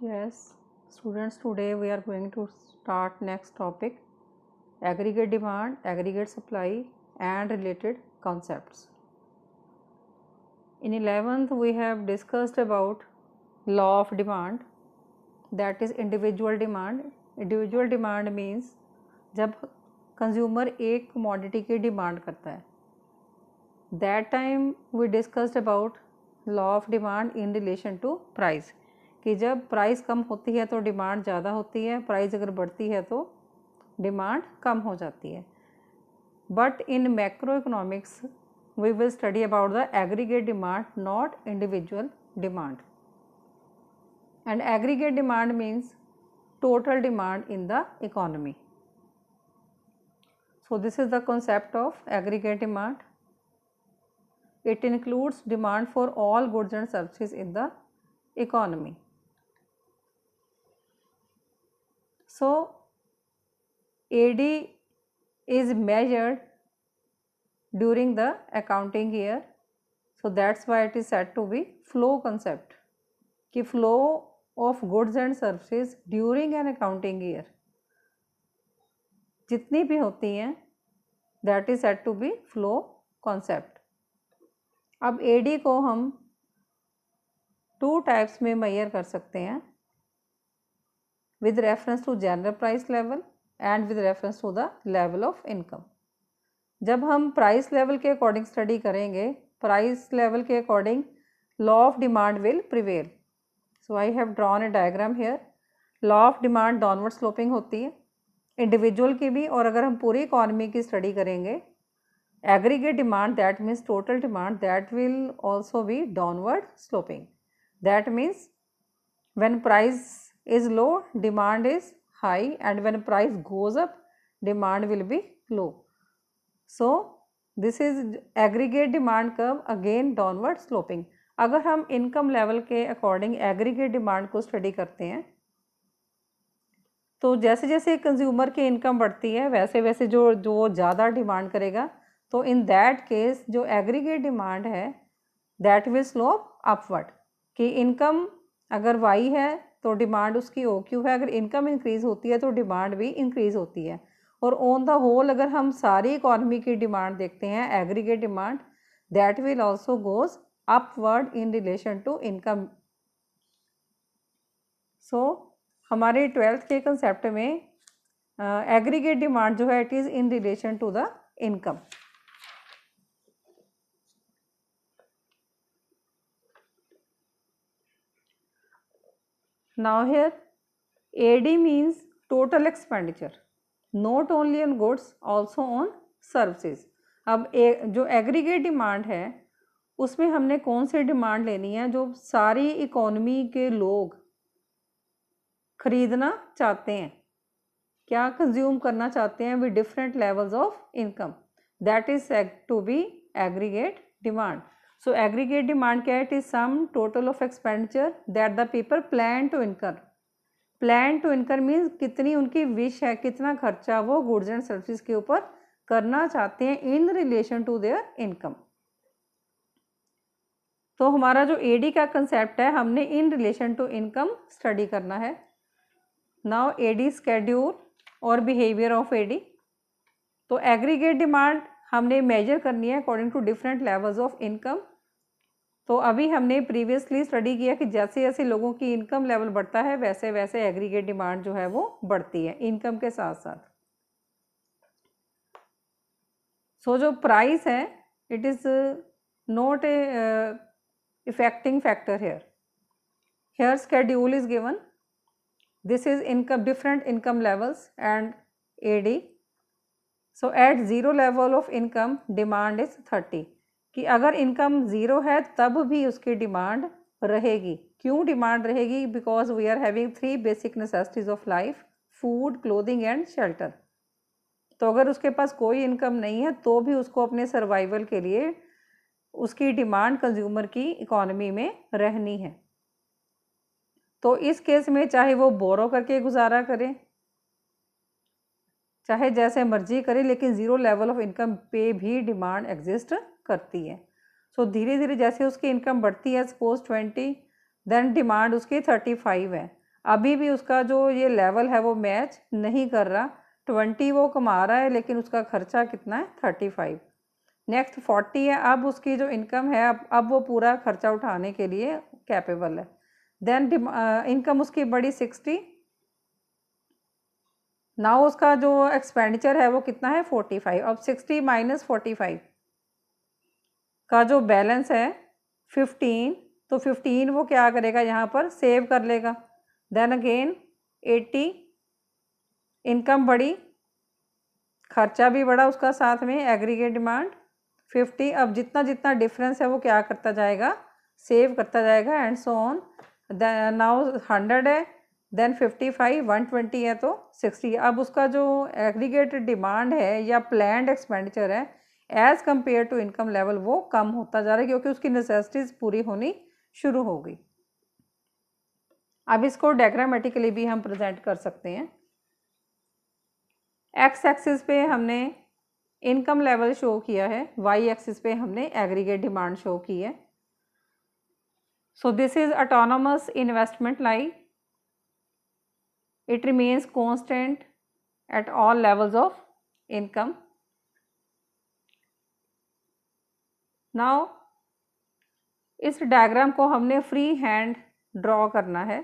Yes, students, today we are going to start next topic, aggregate demand, aggregate supply and related concepts. In 11th we have discussed about law of demand, that is individual demand. Individual demand means जब consumer एक commodity की demand करता है. That time we discussed about law of demand in relation to price. कि जब price कम होती है तो डिमांड ज़्यादा होती है, प्राइस अगर बढ़ती है तो डिमांड कम हो जाती है. But in macro economics we will study about the aggregate demand, not individual demand. And aggregate demand means total demand in the economy. So this is the concept of aggregate demand. It includes demand for all goods and services in the economy. So AD is measured during the accounting year, so that's why it is said to be flow concept, कि flow of goods and services during an accounting year जितनी भी होती हैं that is said to be flow concept. अब AD को हम 2 types में major कर सकते हैं, with reference to general price level and with reference to the level of income. जब हम प्राइस लेवल के अकॉर्डिंग स्टडी करेंगे, प्राइस लेवल के according law of demand will prevail. So I have drawn A diagram hair. Law of demand downward sloping होती है individual की भी, और अगर हम पूरी इकॉनमी की स्टडी करेंगे aggregate demand, that means total demand, that will also be downward sloping. That means when price is low, demand is high, and when price goes up, demand will be low. So this is aggregate demand curve, again downward sloping. अगर हम income level के according aggregate demand को study करते हैं तो जैसे जैसे consumer की इनकम बढ़ती है वैसे वैसे जो ज़्यादा डिमांड करेगा, तो इन दैट केस जो एग्रीगेट डिमांड है दैट विल स्लोप अपवर्ड. कि इनकम अगर वाई है तो डिमांड उसकी ओ क्यू है, अगर इनकम इंक्रीज़ होती है तो डिमांड भी इंक्रीज़ होती है. और ऑन द होल अगर हम सारी इकॉनमी की डिमांड देखते हैं aggregate demand, that will also goes upward in relation to income. So हमारे 12th के कंसेप्ट में एग्रीगेट डिमांड जो है it is in relation to the income. Now here AD means total expenditure, not only on goods, also on services. अब जो aggregate demand है उसमें हमने कौन सी डिमांड लेनी है, जो सारी इकोनॉमी के लोग खरीदना चाहते हैं, क्या कंज्यूम करना चाहते हैं with different levels of income, that is said to be aggregate demand. So aggregate demand क्या है? It is sum total of expenditure that the people plan to incur. Plan to incur means कितनी उनकी wish है, कितना खर्चा वो goods and services के ऊपर करना चाहते हैं in relation to their income. तो हमारा जो एडी का कंसेप्ट है हमने in relation to income study करना है. नाउ एडी स्केड्यूल और बिहेवियर ऑफ एडी. तो एग्रीगेट डिमांड हमने मेजर करनी है according to different levels of income. तो अभी हमने प्रीवियसली स्टडी किया कि जैसे जैसे लोगों की इनकम लेवल बढ़ता है वैसे वैसे एग्रीगेट डिमांड जो है वो बढ़ती है इनकम के साथ साथ. सो जो प्राइस है it is not a affecting factor here. Here schedule is given. This is income, different income levels and AD. So at zero level of income demand is 30. कि अगर इनकम ज़ीरो है तब भी उसकी डिमांड रहेगी. क्यों demand रहेगी? Because we are having 3 basic necessities of life, food, clothing and shelter. तो अगर उसके पास कोई इनकम नहीं है तो भी उसको अपने सर्वाइवल के लिए उसकी डिमांड कंज्यूमर की इकोनॉमी में रहनी है. तो इस केस में चाहे वो बोरो करके गुजारा करे, चाहे जैसे मर्जी करे, लेकिन ज़ीरो लेवल ऑफ इनकम पे भी डिमांड एग्जिस्ट करती है. सो धीरे धीरे जैसे उसकी इनकम बढ़ती है, सपोज 20, देन डिमांड उसकी 35 है. अभी भी उसका जो ये लेवल है वो मैच नहीं कर रहा। 20 वो कमा रहा है लेकिन उसका खर्चा कितना है 35। नेक्स्ट 40 है, अब उसकी जो इनकम है अब वो पूरा खर्चा उठाने के लिए कैपेबल है। देन इनकम उसकी बड़ी 60, नाउ उसका जो एक्सपेंडिचर है वो कितना है 45। अब 60 माइनस 45 का जो बैलेंस है 15, तो 15 वो क्या करेगा यहाँ पर सेव कर लेगा। देन अगेन 80, इनकम बढ़ी, खर्चा भी बढ़ा उसका साथ में, एग्रीगेट डिमांड 50। अब जितना जितना डिफरेंस है वो क्या करता जाएगा सेव करता जाएगा एंड सो ऑन। नाउ 100 है, देन 55, 120 है तो 60। अब उसका जो एग्रीगेट डिमांड है या प्लान्ड एक्सपेंडिचर है as compare to income level वो कम होता जा रहा है क्योंकि उसकी नेसेसिटीज़ पूरी होनी शुरू हो गई। अब इसको डायग्रामेटिकली भी हम प्रेजेंट कर सकते हैं। एक्स एक्सिस पे हमने इनकम लेवल शो किया है, वाई एक्सिस पे हमने एग्रीगेट डिमांड शो की है। सो this is autonomous investment line, it remains constant at all levels of income. Now इस डायग्राम को हमने फ्री हैंड ड्रॉ करना है।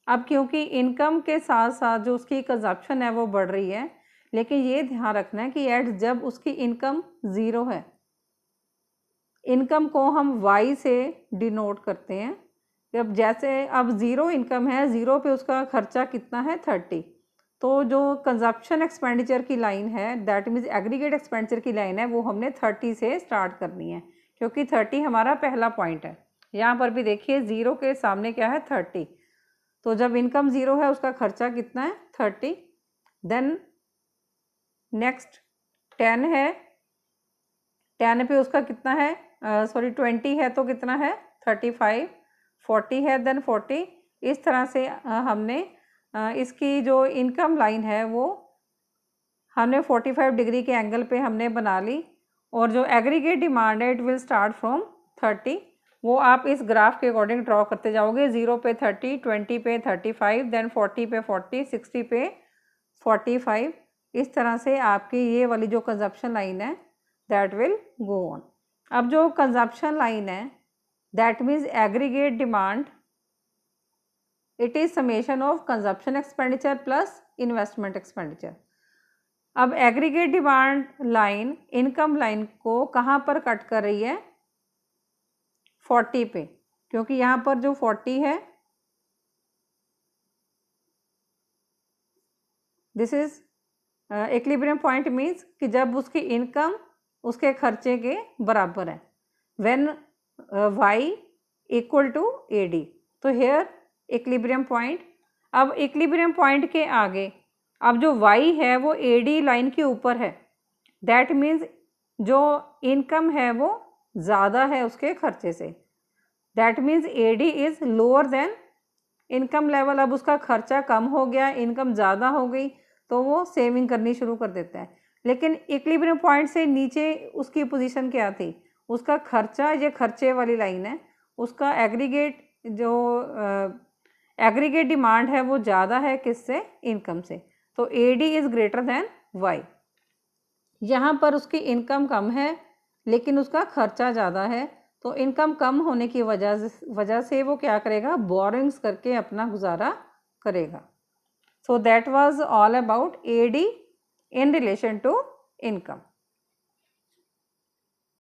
अब क्योंकि इनकम के साथ साथ जो उसकी कंजप्शन है वो बढ़ रही है, लेकिन ये ध्यान रखना है कि एट जब उसकी इनकम ज़ीरो है, इनकम को हम वाई से डिनोट करते हैं। जब जैसे अब ज़ीरो इनकम है, ज़ीरो पे उसका खर्चा कितना है 30, तो जो कंजप्शन एक्सपेंडिचर की लाइन है दैट मीन्स एग्रीगेट एक्सपेंडिचर की लाइन है वो हमने 30 से स्टार्ट करनी है क्योंकि 30 हमारा पहला पॉइंट है। यहाँ पर भी देखिए ज़ीरो के सामने क्या है 30, तो जब इनकम ज़ीरो है उसका खर्चा कितना है 30। देन नेक्स्ट 10 है, 10 पे उसका कितना है 20 है तो कितना है 35, 40 है देन 40। इस तरह से हमने इसकी जो इनकम लाइन है वो हमने 45 डिग्री के एंगल पे हमने बना ली, और जो एग्रीगेट डिमांड है इट विल स्टार्ट फ्रॉम 30, वो आप इस ग्राफ के अकॉर्डिंग ड्रॉ करते जाओगे। 0 पे 30, 20 पे 35, देन 40 पे 40, 60 पे 45। इस तरह से आपकी ये वाली जो कंजप्शन लाइन है दैट विल गो ऑन। अब जो कंजप्शन लाइन है that means aggregate demand, it is summation of consumption expenditure plus investment expenditure. अब aggregate demand line income line को कहाँ पर कट कर रही है 40 पे, क्योंकि यहाँ पर जो 40 है this is equilibrium point means कि जब उसकी इनकम उसके खर्चे के बराबर है, when Y equal to A D, तो हेयर इक्विलिब्रियम पॉइंट। अब इक्विलिब्रियम पॉइंट के आगे अब जो y है वो ए डी लाइन के ऊपर है, दैट मीन्स जो इनकम है वो ज़्यादा है उसके खर्चे से, that means A D is lower than income level. अब उसका खर्चा कम हो गया, इनकम ज़्यादा हो गई तो वो सेविंग करनी शुरू कर देता है। लेकिन इक्विलिब्रियम पॉइंट से नीचे उसकी पोजीशन क्या थी, उसका खर्चा, ये खर्चे वाली लाइन है, उसका एग्रीगेट जो एग्रीगेट डिमांड है वो ज़्यादा है किससे इनकम से, तो A D is greater than Y. यहाँ पर उसकी इनकम कम है लेकिन उसका खर्चा ज़्यादा है, तो इनकम कम होने की वजह से वो क्या करेगा बोरिंग्स करके अपना गुजारा करेगा। So that was all about A D in relation to income.